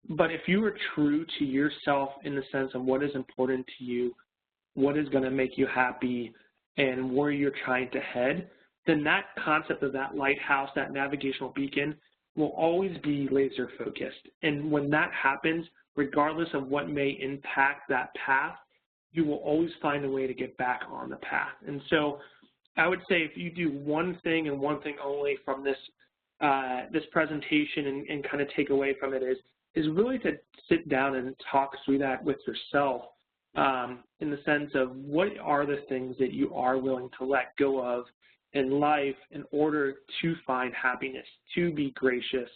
But if you are true to yourself in the sense of what is important to you, what is going to make you happy, and where you're trying to head, then that concept of that lighthouse, that navigational beacon, will always be laser focused. And when that happens, regardless of what may impact that path, you will always find a way to get back on the path. And so I would say if you do one thing and one thing only from this this presentation and kind of take away from it is really to sit down and talk through that with yourself in the sense of what are the things that you are willing to let go of in life in order to find happiness, to be gracious,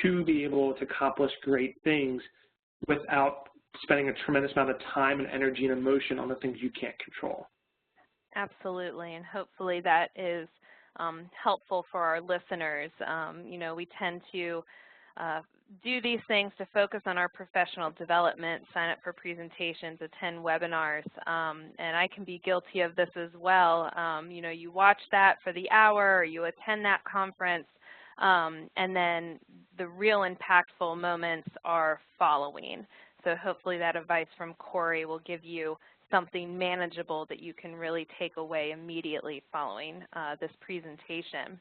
to be able to accomplish great things without spending a tremendous amount of time and energy and emotion on the things you can't control. Absolutely, and hopefully that is helpful for our listeners. We tend to do these things to focus on our professional development, sign up for presentations, attend webinars, and I can be guilty of this as well. You watch that for the hour, or you attend that conference, and then the real impactful moments are following. So hopefully that advice from Corey will give you something manageable that you can really take away immediately following this presentation.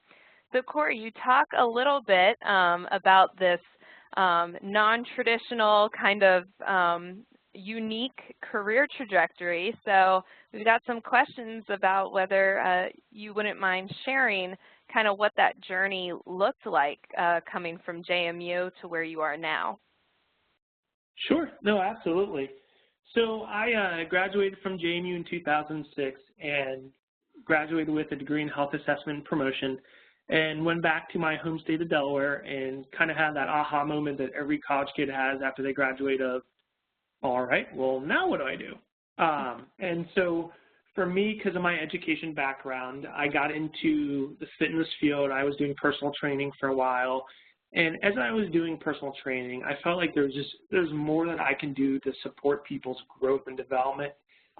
So Corey, you talk a little bit about this non-traditional kind of unique career trajectory. So we've got some questions about whether you wouldn't mind sharing kind of what that journey looked like coming from JMU to where you are now. Sure. No, absolutely. So I graduated from JMU in 2006 and graduated with a degree in health assessment and promotion, and went back to my home state of Delaware and kind of had that aha moment that every college kid has after they graduate of, all right, well, now what do I do? And so for me, because of my education background, I got into the fitness field. I was doing personal training for a while. And as I was doing personal training, I felt like there's more that I can do to support people's growth and development,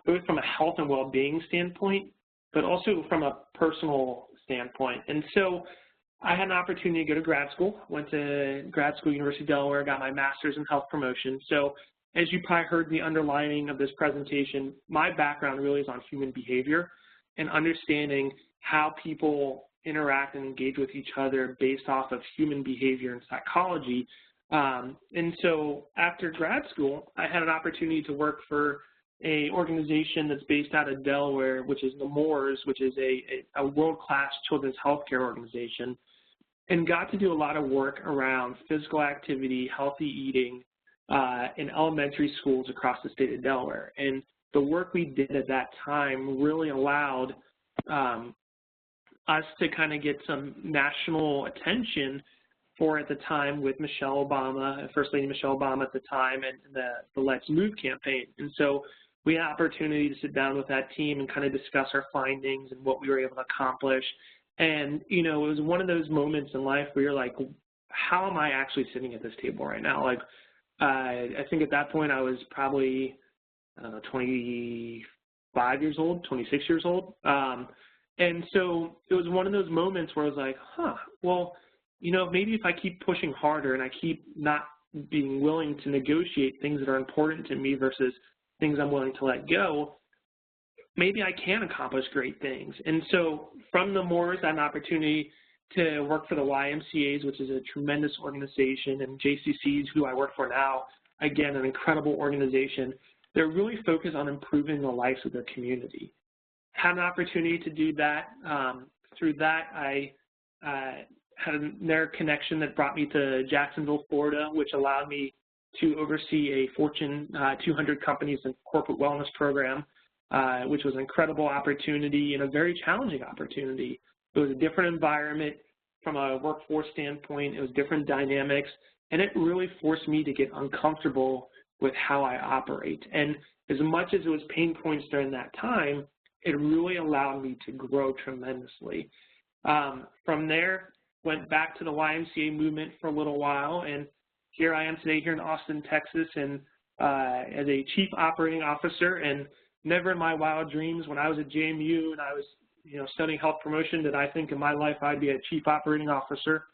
both from a health and well-being standpoint, but also from a personal standpoint. And so I had an opportunity to go to grad school, went to grad school, University of Delaware, got my master's in health promotion. So as you probably heard the underlining of this presentation, my background really is on human behavior and understanding how people interact and engage with each other based off of human behavior and psychology. And so after grad school, I had an opportunity to work for an organization that's based out of Delaware, which is the Moores, which is a world-class children's healthcare organization, and got to do a lot of work around physical activity, healthy eating in elementary schools across the state of Delaware. And the work we did at that time really allowed us to kind of get some national attention for, at the time, with Michelle Obama, First Lady Michelle Obama at the time, and the Let's Move campaign. And so we had an opportunity to sit down with that team and kind of discuss our findings and what we were able to accomplish. And, you know, it was one of those moments in life where you're like, how am I actually sitting at this table right now? Like, I think at that point I was probably, I don't know, 25 years old, 26 years old. And so it was one of those moments where I was like, well, you know, maybe if I keep pushing harder and I keep not being willing to negotiate things that are important to me versus things I'm willing to let go, maybe I can accomplish great things. And so from the Moores, I had an opportunity to work for the YMCAs, which is a tremendous organization, and JCCs, who I work for now, again, an incredible organization. They're really focused on improving the lives of their community. Had an opportunity to do that. Through that, I had another connection that brought me to Jacksonville, Florida, which allowed me to oversee a Fortune 200 companies and corporate wellness program, which was an incredible opportunity and a very challenging opportunity. It was a different environment from a workforce standpoint. It was different dynamics, and it really forced me to get uncomfortable with how I operate. And as much as it was pain points during that time, it really allowed me to grow tremendously. From there, went back to the YMCA movement for a little while, and here I am today here in Austin, Texas, and as a chief operating officer. And never in my wild dreams when I was at JMU and I was, you know, studying health promotion did I think in my life I'd be a chief operating officer,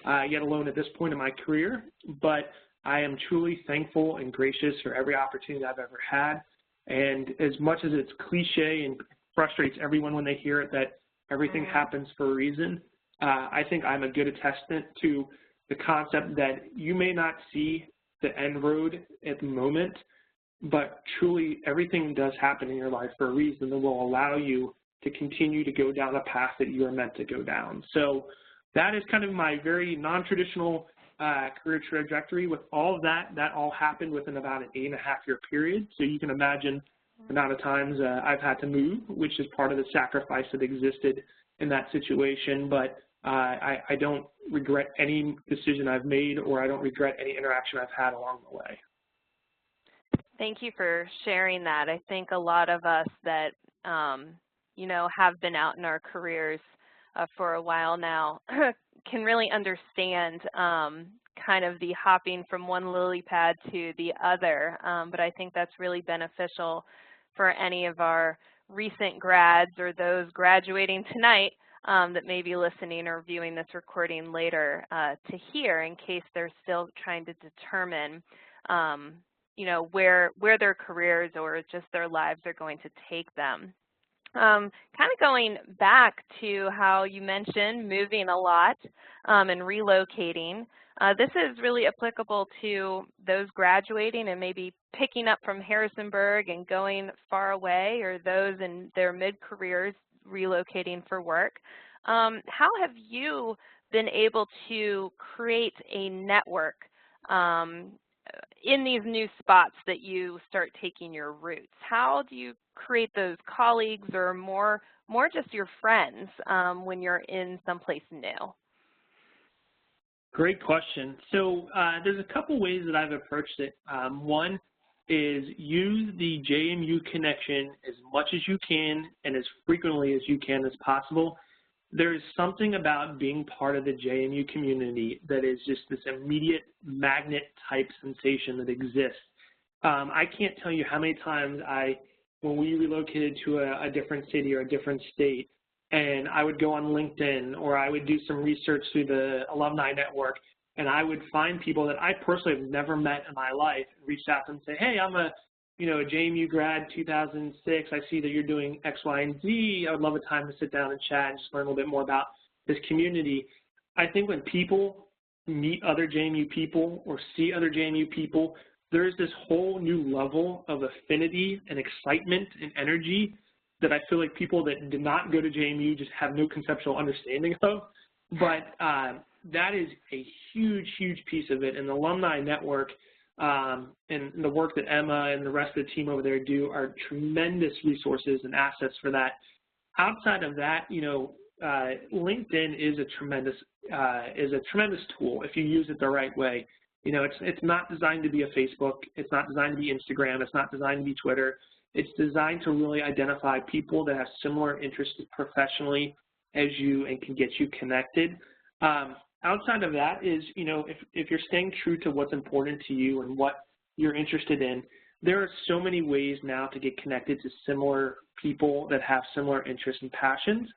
yet alone at this point in my career. But I am truly thankful and gracious for every opportunity I've ever had. And as much as it's cliche and frustrates everyone when they hear it that everything happens for a reason, I think I'm a good attestant to the concept that you may not see the end road at the moment, but truly everything does happen in your life for a reason that will allow you to continue to go down a path that you are meant to go down. So that is kind of my very non-traditional career trajectory. With all of that, that all happened within about an 8.5-year period. So you can imagine the amount of times I've had to move, which is part of the sacrifice that existed in that situation. But I don't regret any decision I've made, or I don't regret any interaction I've had along the way. Thank you for sharing that. I think a lot of us that, you know, have been out in our careers for a while now can really understand kind of the hopping from one lily pad to the other. But I think that's really beneficial for any of our recent grads or those graduating tonight that may be listening or viewing this recording later to hear, in case they're still trying to determine you know, where their careers or just their lives are going to take them. Kind of going back to how you mentioned moving a lot and relocating, this is really applicable to those graduating and maybe picking up from Harrisonburg and going far away, or those in their mid-careers relocating for work. How have you been able to create a network in these new spots that you start taking your roots? How do you create those colleagues or more just your friends when you're in someplace new? Great question. So there's a couple ways that I've approached it. One is use the JMU connection as much as you can and as frequently as you can as possible. There's something about being part of the JMU community that is just this immediate magnet type sensation that exists. I can't tell you how many times when we relocated to a different city or a different state, and I would go on LinkedIn or I would do some research through the alumni network, and I would find people that I personally have never met in my life, and reach out to them and say, hey, I'm a JMU grad 2006, I see that you're doing X, Y, and Z. I would love a time to sit down and chat and just learn a little bit more about this community. I think when people meet other JMU people or see other JMU people, there's this whole new level of affinity and excitement and energy that I feel like people that did not go to JMU just have no conceptual understanding of. But that is a huge, huge piece of it. And the alumni network and the work that Emma and the rest of the team over there do are tremendous resources and assets for that. Outside of that, LinkedIn is a tremendous tool if you use it the right way. It's not designed to be a Facebook. It's not designed to be Instagram. It's not designed to be Twitter. It's designed to really identify people that have similar interests professionally as you and can get you connected. Outside of that is, if you're staying true to what's important to you and what you're interested in, there are so many ways now to get connected to similar people that have similar interests and passions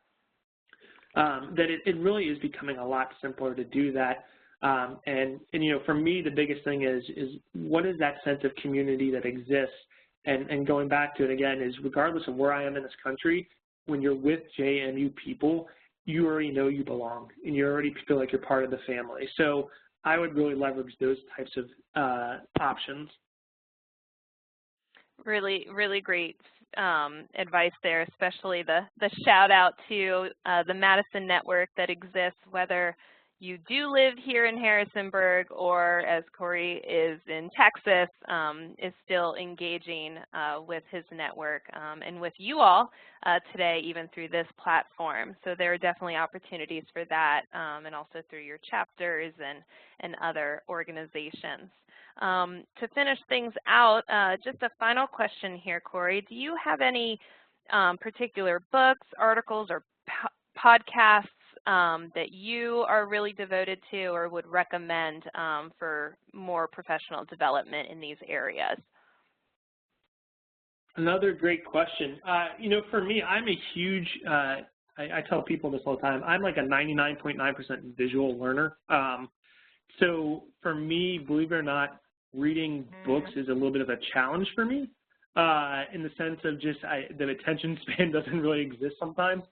that it really is becoming a lot simpler to do that. And for me, the biggest thing is what is that sense of community that exists? And going back to it again is, regardless of where I am in this country, when you're with JMU people, you already know you belong, and you already feel like you're part of the family. So I would really leverage those types of options. Really, really great advice there, especially the shout out to the Madison network that exists, whether you do live here in Harrisonburg or, as Corey is in Texas, is still engaging with his network and with you all today, even through this platform. So there are definitely opportunities for that, and also through your chapters and other organizations. To finish things out, just a final question here, Corey. Do you have any particular books, articles, or podcasts that you are really devoted to or would recommend for more professional development in these areas? Another great question. For me, I'm a huge, I tell people this all the time, I'm like a 99.9% visual learner. So for me, believe it or not, reading books is a little bit of a challenge for me in the sense of just the attention span doesn't really exist sometimes.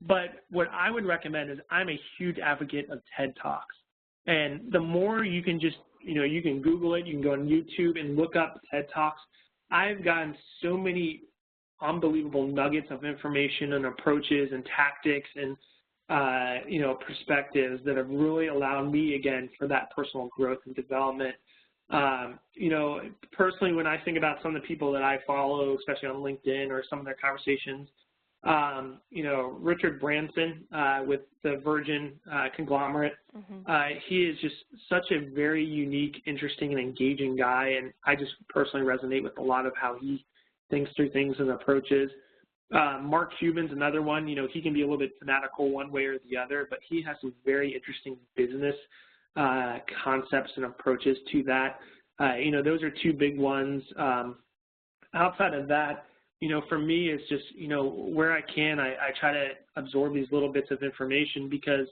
But what I would recommend is, I'm a huge advocate of TED Talks. And the more you can just, you can Google it, you can go on YouTube and look up TED Talks. I've gotten so many unbelievable nuggets of information and approaches and tactics and, perspectives that have really allowed me, again, for that personal growth and development. Personally, when I think about some of the people that I follow, especially on LinkedIn or some of their conversations, Richard Branson with the Virgin conglomerate, he is just such a very unique, interesting, and engaging guy, and I just personally resonate with a lot of how he thinks through things and approaches. Mark Cuban's another one. He can be a little bit fanatical one way or the other, but he has some very interesting business concepts and approaches to that. Those are two big ones. Outside of that, for me, it's just, where I can, I try to absorb these little bits of information, because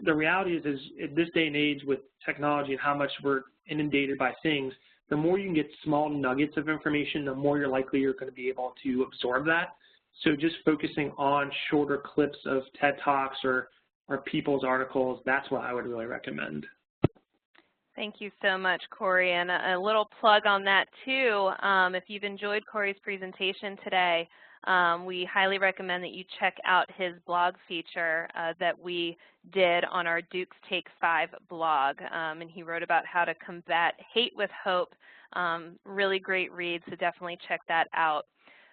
the reality is at this day and age with technology and how much we're inundated by things, the more you can get small nuggets of information, the more you're going to be able to absorb that. So just focusing on shorter clips of TED Talks or people's articles, that's what I would really recommend. Thank you so much, Corey. And a little plug on that, too. If you've enjoyed Corey's presentation today, we highly recommend that you check out his blog feature that we did on our Duke's Take 5 blog. And he wrote about how to combat hate with hope. Really great read, so definitely check that out.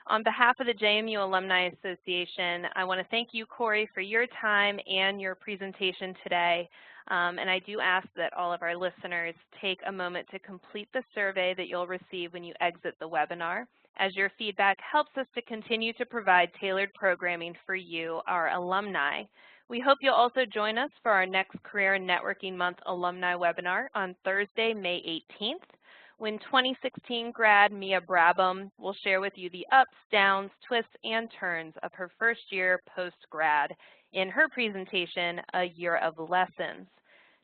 On behalf of the JMU Alumni Association, I want to thank you, Corey, for your time and your presentation today. And I do ask that all of our listeners take a moment to complete the survey that you'll receive when you exit the webinar, as your feedback helps us to continue to provide tailored programming for you, our alumni. We hope you'll also join us for our next Career and Networking Month Alumni Webinar on Thursday, May 18th. When 2016 grad Mia Brabham will share with you the ups, downs, twists, and turns of her first year post-grad in her presentation, A Year of Lessons.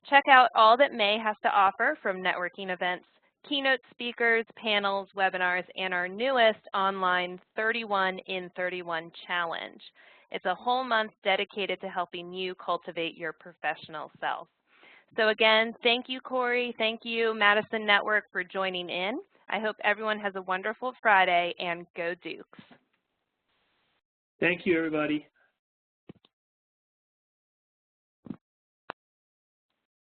Check out all that May has to offer from networking events, keynote speakers, panels, webinars, and our newest online 31 in 31 challenge. It's a whole month dedicated to helping you cultivate your professional self. So again, thank you, Corey. Thank you, Madison Network, for joining in. I hope everyone has a wonderful Friday, and go Dukes. Thank you, everybody.